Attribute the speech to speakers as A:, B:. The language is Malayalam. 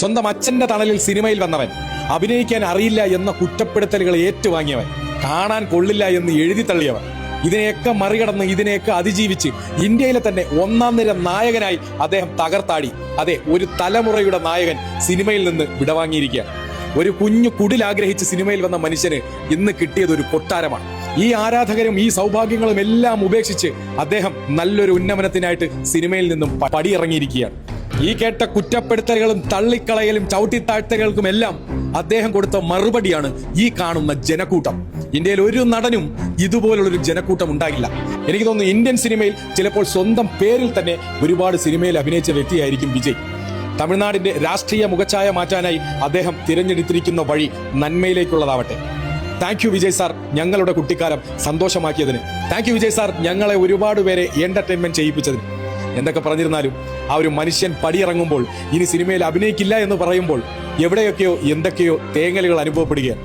A: സ്വന്തം അച്ഛന്റെ തണലിൽ സിനിമയിൽ വന്നവൻ, അഭിനയിക്കാൻ അറിയില്ല എന്ന കുറ്റപ്പെടുത്തലുകൾ ഏറ്റുവാങ്ങിയവൻ, കാണാൻ കൊള്ളില്ല എന്ന് എഴുതി തള്ളിയവൻ, ഇതിനെയൊക്കെ മറികടന്ന് ഇതിനെയൊക്കെ അതിജീവിച്ച് ഇന്ത്യയിലെ തന്നെ ഒന്നാം നിര നായകനായി അദ്ദേഹം തകർത്താടി. അതെ, ഒരു തലമുറയുടെ നായകൻ സിനിമയിൽ നിന്ന് വിടവാങ്ങിയിരിക്കുകയാണ്. ഒരു കുഞ്ഞു കുടിൽ ആഗ്രഹിച്ച് സിനിമയിൽ വന്ന മനുഷ്യന് ഇന്ന് കിട്ടിയത് ഒരു കൊട്ടാരമാണ്. ഈ ആരാധകരും ഈ സൗഭാഗ്യങ്ങളും എല്ലാം ഉപേക്ഷിച്ച് അദ്ദേഹം നല്ലൊരു ഉന്നമനത്തിനായിട്ട് സിനിമയിൽ നിന്നും പടിയിറങ്ങിയിരിക്കുകയാണ്. ഈ കേട്ട കുറ്റപ്പെടുത്തലുകളും തള്ളിക്കളയലും ചവിട്ടിത്താഴ്ത്തലുകൾക്കുമെല്ലാം അദ്ദേഹം കൊടുത്ത മറുപടിയാണ് ഈ കാണുന്ന ജനക്കൂട്ടം. ഇന്ത്യയിൽ ഒരു നടനും ഇതുപോലുള്ളൊരു ജനക്കൂട്ടം ഉണ്ടാകില്ല. എനിക്ക് തോന്നുന്നു ഇന്ത്യൻ സിനിമയിൽ ചിലപ്പോൾ സ്വന്തം പേരിൽ തന്നെ ഒരുപാട് സിനിമയിൽ അഭിനയിച്ച വ്യക്തിയായിരിക്കും വിജയ്. തമിഴ്നാടിന്റെ രാഷ്ട്രീയ മുഖച്ഛായ മാറ്റാനായി അദ്ദേഹം തിരഞ്ഞെടുത്തിരിക്കുന്ന വഴി നന്മയിലേക്കുള്ളതാവട്ടെ. താങ്ക് യു വിജയ് സാർ, ഞങ്ങളുടെ കുട്ടിക്കാലം സന്തോഷമാക്കിയതിന്. താങ്ക് യു വിജയ് സാർ, ഞങ്ങളെ ഒരുപാട് പേരെ എന്റർടൈൻമെന്റ് ചെയ്യിപ്പിച്ചതിന്. എന്തൊക്കെ പറഞ്ഞിരുന്നാലും ആ ഒരു മനുഷ്യൻ പടിയിറങ്ങുമ്പോൾ ഇനി സിനിമയിൽ അഭിനയിക്കില്ല എന്ന് പറയുമ്പോൾ എവിടെയൊക്കെയോ എന്തൊക്കെയോ തേങ്ങലുകൾ അനുഭവപ്പെടുകയാണ്.